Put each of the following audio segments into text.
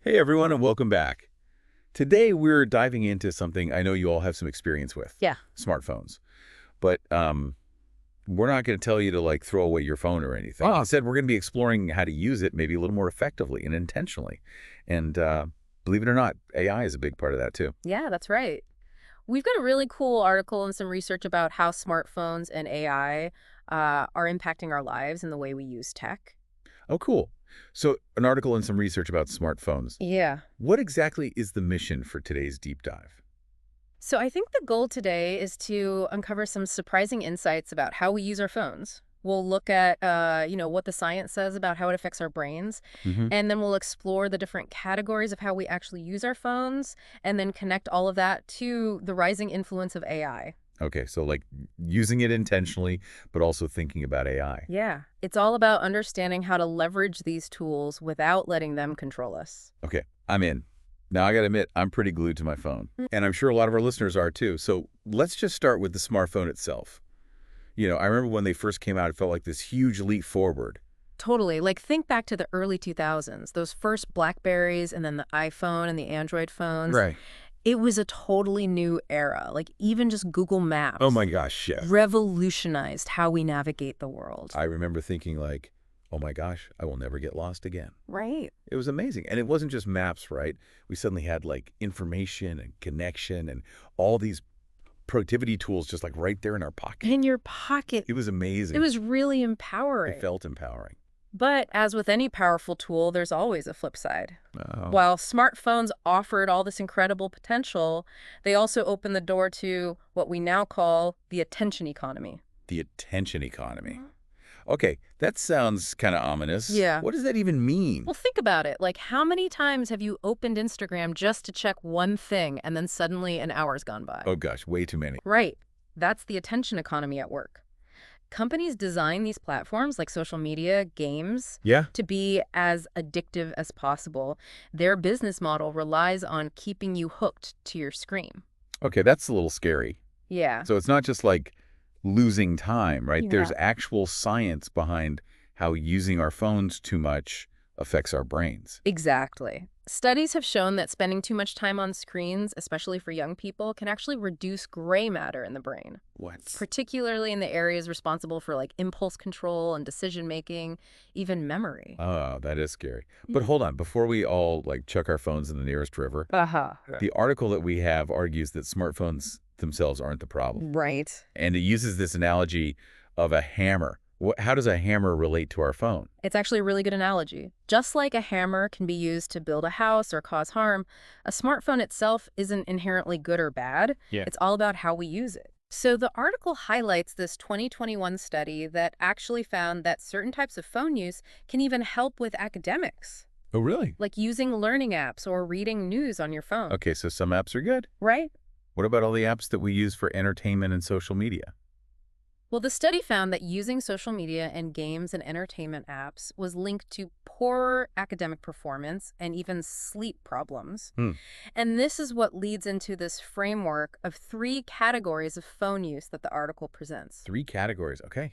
Hey everyone, and welcome back. Today we're diving into something I know you all have some experience with, Yeah. smartphones. But we're not going to tell you to throw away your phone or anything. Instead, we're going to be exploring how to use it maybe a little more effectively and intentionally. And believe it or not, AI is a big part of that too. Yeah, that's right. We've got a really cool article and some research about how smartphones and AI are impacting our lives and the way we use tech. Oh, cool. So an article and some research about smartphones. Yeah. What exactly is the mission for today's deep dive? So I think the goal today is to uncover some surprising insights about how we use our phones. We'll look at, what the science says about how it affects our brains, Hmm. and then we'll explore the different categories of how we actually use our phones, and then connect all of that to the rising influence of AI. Okay, so using it intentionally, but also thinking about AI. Yeah, it's all about understanding how to leverage these tools without letting them control us. Okay, I'm in. Now, I got to admit, I'm pretty glued to my phone. And I'm sure a lot of our listeners are too. So let's just start with the smartphone itself. I remember when they first came out, it felt like this huge leap forward. Totally. Like, think back to the early 2000s, those first Blackberries and then the iPhone and the Android phones. Right. It was a totally new era. Like, even just Google Oh Maps my gosh, yeah. revolutionized how we navigate the world. I remember thinking oh my gosh, I will never get lost again. Right. It was amazing. And it wasn't just maps, right? We suddenly had information and connection and all these productivity tools just right there in our pocket. In your pocket. It was amazing. It was really empowering. It felt empowering. But as with any powerful tool, there's always a flip side. Oh. While smartphones offered all this incredible potential, they also opened the door to what we now call the attention economy. The attention economy. Okay, that sounds kind of ominous. Yeah. What does that even mean? Well, think about it. Like, how many times have you opened Instagram just to check one thing and then suddenly an hour's gone by? Oh gosh, way too many. Right. That's the attention economy at work. Companies design these platforms like social media, games, Yeah. to be as addictive as possible. Their business model relies on keeping you hooked to your screen. Okay, that's a little scary. Yeah. So it's not just losing time, right? Yeah. There's actual science behind how using our phones too much affects our brains. Exactly. Studies have shown that spending too much time on screens, especially for young people, can actually reduce gray matter in the brain, What? particularly in the areas responsible for impulse control and decision making, even memory. Oh, that is scary. But hold on, before we all chuck our phones in the nearest river, Uh-huh. the article that we have argues that smartphones themselves aren't the problem. Right. And it uses this analogy of a hammer. How does a hammer relate to our phone? It's actually a really good analogy. Just like a hammer can be used to build a house or cause harm, a smartphone itself isn't inherently good or bad. Yeah. It's all about how we use it. So the article highlights this 2021 study that actually found that certain types of phone use can even help with academics, Oh, really? like using learning apps or reading news on your phone. Okay, so some apps are good. Right? What about all the apps that we use for entertainment and social media? Well, the study found that using social media and games and entertainment apps was linked to poorer academic performance and even sleep problems. Hmm. And this is what leads into this framework of 3 categories of phone use that the article presents. 3 categories. Okay.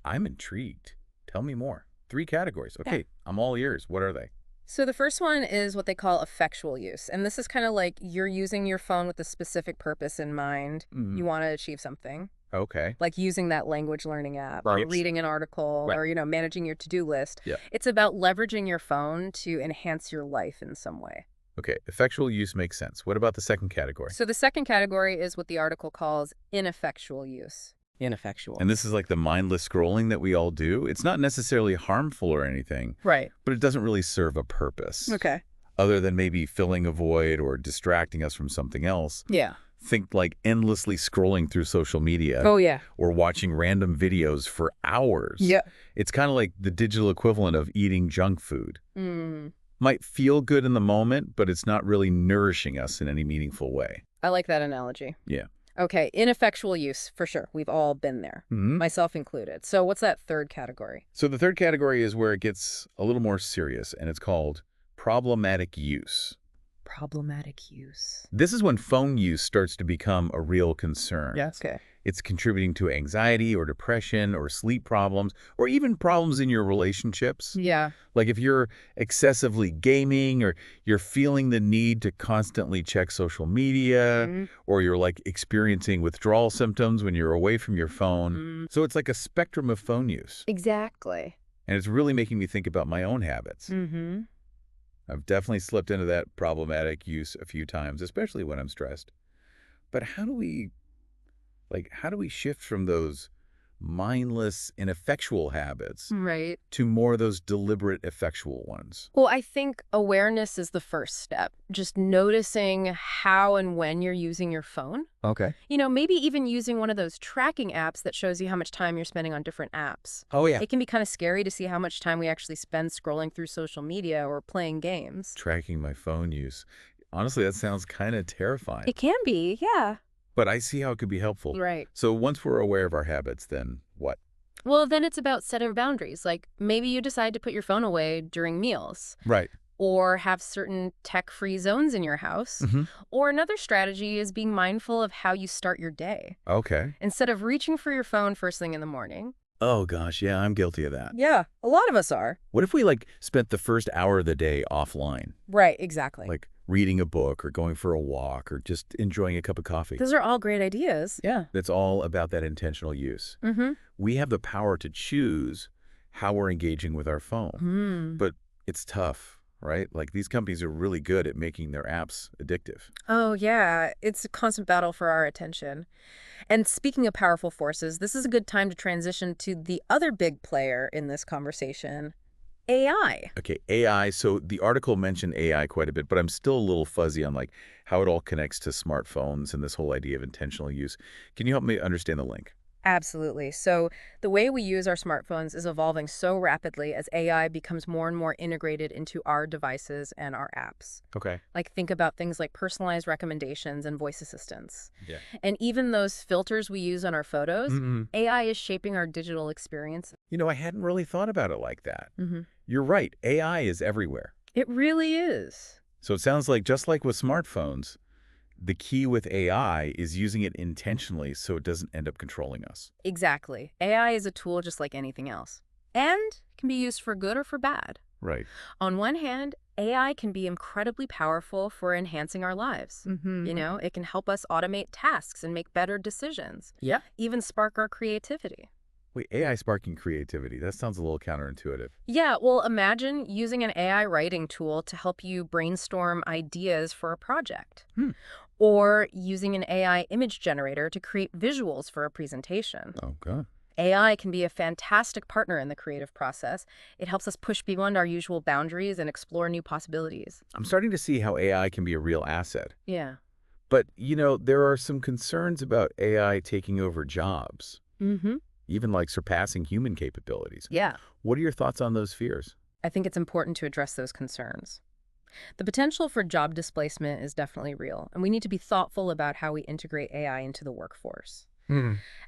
I'm intrigued. Tell me more. 3 categories. Okay, I'm all ears. What are they? So the first one is what they call effectual use. And this is kind of like you're using your phone with a specific purpose in mind. You want to achieve something. Okay. Like using that language learning app, or Right. reading an article, Right. or, managing your to-do list. Yeah. It's about leveraging your phone to enhance your life in some way. Okay, effectual use makes sense. What about the second category? So the second category is what the article calls ineffectual use. Ineffectual. And this is the mindless scrolling that we all do. It's not necessarily harmful or anything, Right. but it doesn't really serve a purpose. Okay. Other than maybe filling a void or distracting us from something else. Yeah. Think endlessly scrolling through social media. Oh, yeah. Or watching random videos for hours. Yeah. It's kind of like the digital equivalent of eating junk food. Mm. Might feel good in the moment, but it's not really nourishing us in any meaningful way. I like that analogy. Yeah. Okay, ineffectual use, for sure. We've all been there, myself included. So what's that third category? So the third category is where it gets a little more serious, and it's called problematic use. Problematic use. This is when phone use starts to become a real concern. Yes. Okay. It's contributing to anxiety or depression or sleep problems or even problems in your relationships. Yeah. Like if you're excessively gaming or you're feeling the need to constantly check social media or you're like experiencing withdrawal symptoms when you're away from your phone. So it's like a spectrum of phone use. Exactly. And it's really making me think about my own habits. Mm-hmm. I've definitely slipped into that problematic use a few times, especially when I'm stressed. But how do we shift from those mindless, ineffectual habits Right. to more of those deliberate, effectual ones? Well, I think awareness is the first step. Just noticing how and when you're using your phone. Okay. Maybe even using one of those tracking apps that shows you how much time you're spending on different apps. Oh, yeah. It can be kind of scary to see how much time we actually spend scrolling through social media or playing games. Tracking my phone use. Honestly, that sounds kind of terrifying. It can be, yeah. But I see how it could be helpful. Right. So once we're aware of our habits, then what? Well, then it's about setting boundaries. Like maybe you decide to put your phone away during meals. Right. Or have certain tech-free zones in your house. Or another strategy is being mindful of how you start your day. Okay. Instead of reaching for your phone first thing in the morning. Oh, gosh, yeah, I'm guilty of that. Yeah, a lot of us are. What if we, spent the first hour of the day offline? Right, exactly. Like reading a book or going for a walk or just enjoying a cup of coffee? Those are all great ideas. Yeah. It's all about that intentional use. We have the power to choose how we're engaging with our phone. But it's tough, right? Like these companies are really good at making their apps addictive. Oh, yeah. It's a constant battle for our attention. And speaking of powerful forces, this is a good time to transition to the other big player in this conversation, AI. Okay, AI. So the article mentioned AI quite a bit, but I'm still a little fuzzy on how it all connects to smartphones and this whole idea of intentional use. Can you help me understand the link? Absolutely. So the way we use our smartphones is evolving so rapidly as AI becomes more and more integrated into our devices and our apps. Okay. Like think about things like personalized recommendations and voice assistants. Yeah. And even those filters we use on our photos, AI is shaping our digital experience. I hadn't really thought about it like that. You're right. AI is everywhere. It really is. So it sounds like just like with smartphones, the key with AI is using it intentionally so it doesn't end up controlling us. Exactly. AI is a tool just like anything else. And can be used for good or for bad. Right. On one hand, AI can be incredibly powerful for enhancing our lives. It can help us automate tasks and make better decisions. Yeah. Even spark our creativity. Wait, AI sparking creativity. That sounds a little counterintuitive. Yeah, well, imagine using an AI writing tool to help you brainstorm ideas for a project. Or using an AI image generator to create visuals for a presentation. Oh, God. AI can be a fantastic partner in the creative process. It helps us push beyond our usual boundaries and explore new possibilities. I'm starting to see how AI can be a real asset. Yeah. But, there are some concerns about AI taking over jobs. Even surpassing human capabilities. Yeah. What are your thoughts on those fears? I think it's important to address those concerns. The potential for job displacement is definitely real, and we need to be thoughtful about how we integrate AI into the workforce.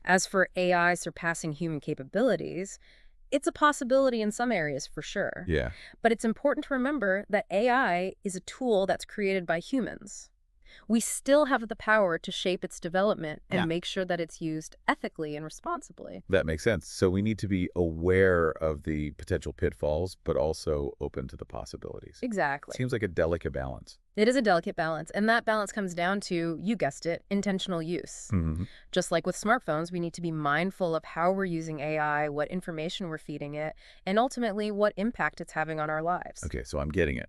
As for AI surpassing human capabilities, it's a possibility in some areas for sure. Yeah. But it's important to remember that AI is a tool that's created by humans. We still have the power to shape its development and make sure that it's used ethically and responsibly. That makes sense. So we need to be aware of the potential pitfalls, but also open to the possibilities. Exactly. Seems like a delicate balance. It is a delicate balance, and that balance comes down to, you guessed it, intentional use. Just like with smartphones, we need to be mindful of how we're using AI, what information we're feeding it, and ultimately what impact it's having on our lives. Okay, so I'm getting it.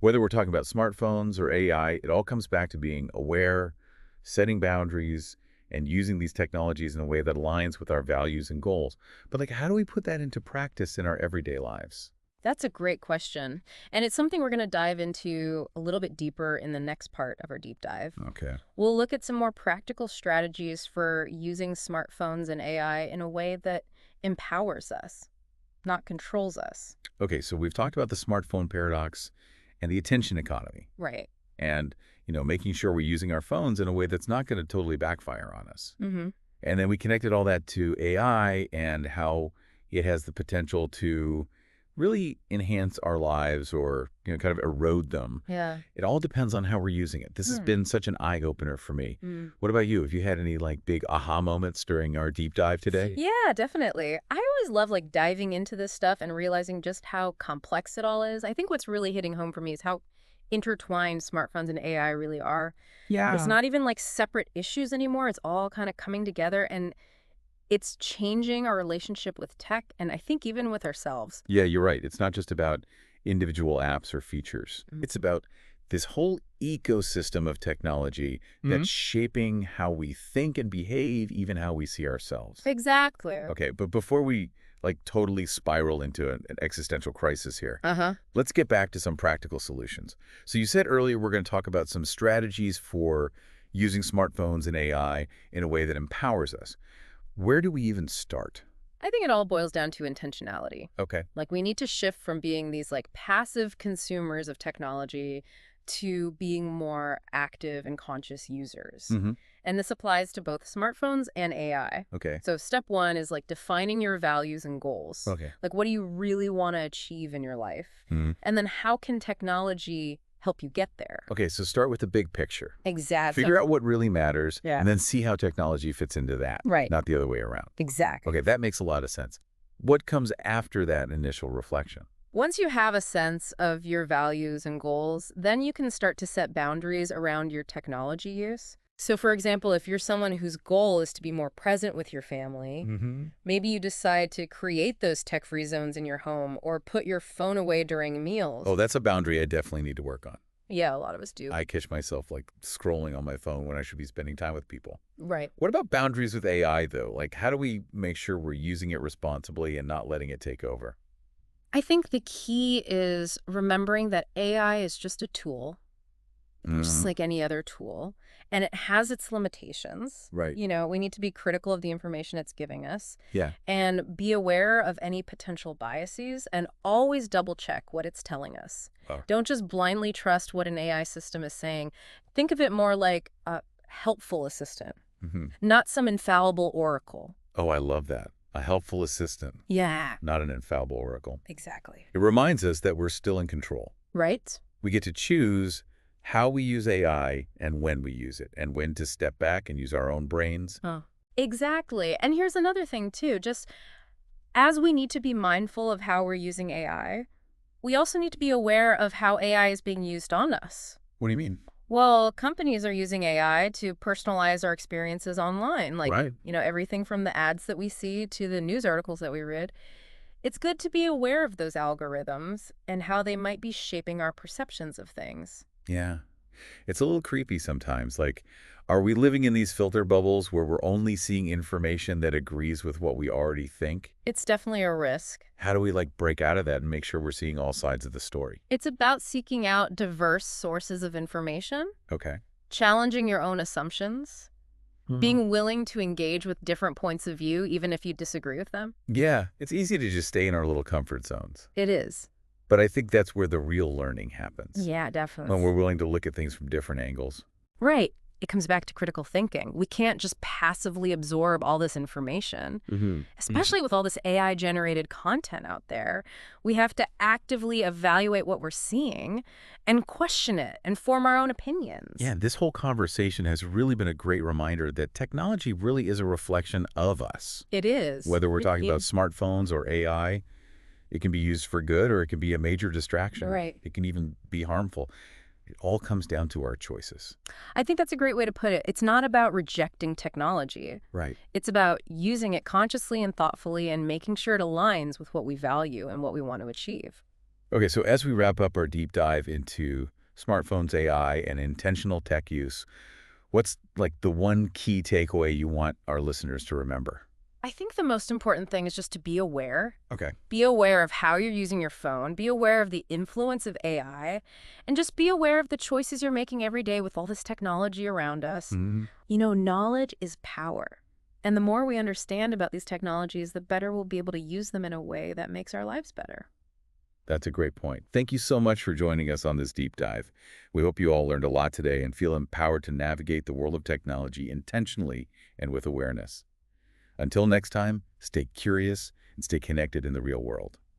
Whether we're talking about smartphones or AI, it all comes back to being aware, setting boundaries, and using these technologies in a way that aligns with our values and goals. But how do we put that into practice in our everyday lives? That's a great question. And it's something we're going to dive into a little bit deeper in the next part of our deep dive. Okay. We'll look at some more practical strategies for using smartphones and AI in a way that empowers us, not controls us. Okay, so we've talked about the smartphone paradox and the attention economy. Right. And, making sure we're using our phones in a way that's not going to totally backfire on us. And then we connected all that to AI and how it has the potential to really enhance our lives or, kind of erode them. Yeah. It all depends on how we're using it. This has been such an eye-opener for me. Mm. What about you? Have you had any, like, big aha moments during our deep dive today? Yeah, definitely. I always love like diving into this stuff and realizing just how complex it all is. I think what's really hitting home for me is how intertwined smartphones and AI really are. It's Yeah. not even like separate issues anymore. It's all kind of coming together and it's changing our relationship with tech and I think even with ourselves. Yeah, you're right. It's not just about individual apps or features. Mm. It's about this whole ecosystem of technology that's shaping how we think and behave, even how we see ourselves. Exactly. Okay, but before we like totally spiral into an existential crisis here, Uh-huh. let's get back to some practical solutions. So you said earlier we're going to talk about some strategies for using smartphones and AI in a way that empowers us. Where do we even start? I think it all boils down to intentionality. Okay. Like we need to shift from being these like passive consumers of technology to being more active and conscious users. Mm-hmm. And this applies to both smartphones and AI. Okay. So step one is like defining your values and goals. Okay. Like what do you really want to achieve in your life? Mhm. And then how can technology help you get there? Okay, so start with the big picture. Exactly. Figure out what really matters, Yeah. and then see how technology fits into that, Right. not the other way around. Exactly. Okay, that makes a lot of sense. What comes after that initial reflection? Once you have a sense of your values and goals, then you can start to set boundaries around your technology use. So, for example, if you're someone whose goal is to be more present with your family, Mm-hmm. maybe you decide to create those tech-free zones in your home or put your phone away during meals. Oh, that's a boundary I definitely need to work on. Yeah, a lot of us do. I catch myself like scrolling on my phone when I should be spending time with people. Right. What about boundaries with AI, though? Like, how do we make sure we're using it responsibly and not letting it take over? I think the key is remembering that AI is just a tool, just Mhm. like any other tool, and it has its limitations. Right. We need to be critical of the information it's giving us Yeah. and be aware of any potential biases and always double check what it's telling us. Oh. Don't just blindly trust what an AI system is saying. Think of it more like a helpful assistant, Mm-hmm. not some infallible oracle. Oh, I love that. A helpful assistant, Yeah, not an infallible oracle. exactly. It reminds us that we're still in control. Right? We get to choose how we use AI and when we use it, and when to step back and use our own brains. Oh. Exactly. And here's another thing, too. Just as we need to be mindful of how we're using AI, we also need to be aware of how AI is being used on us. What do you mean? Well, companies are using AI to personalize our experiences online, like, Right. everything from the ads that we see to the news articles that we read. It's good to be aware of those algorithms and how they might be shaping our perceptions of things. Yeah. It's a little creepy sometimes. Like, are we living in these filter bubbles where we're only seeing information that agrees with what we already think? It's definitely a risk. How do we, like, break out of that and make sure we're seeing all sides of the story? It's about seeking out diverse sources of information, Okay. challenging your own assumptions, being willing to engage with different points of view, even if you disagree with them. Yeah, it's easy to just stay in our little comfort zones. It is. But I think that's where the real learning happens. Yeah, definitely. When we're willing to look at things from different angles. Right. It comes back to critical thinking. We can't just passively absorb all this information, especially with all this AI-generated content out there. We have to actively evaluate what we're seeing and question it and form our own opinions. Yeah, this whole conversation has really been a great reminder that technology really is a reflection of us. It is. Whether we're talking It about is. smartphones or AI, it can be used for good or it can be a major distraction. Right. It can even be harmful. It all comes down to our choices. I think that's a great way to put it. It's not about rejecting technology. Right. It's about using it consciously and thoughtfully and making sure it aligns with what we value and what we want to achieve. Okay, so as we wrap up our deep dive into smartphones, AI, and intentional tech use, what's like the one key takeaway you want our listeners to remember? I think the most important thing is just to be aware. Okay. Be aware of how you're using your phone. Be aware of the influence of AI. And just be aware of the choices you're making every day with all this technology around us. Mm-hmm. Knowledge is power. And the more we understand about these technologies, the better we'll be able to use them in a way that makes our lives better. That's a great point. Thank you so much for joining us on this deep dive. We hope you all learned a lot today and feel empowered to navigate the world of technology intentionally and with awareness. Until next time, stay curious and stay connected in the real world.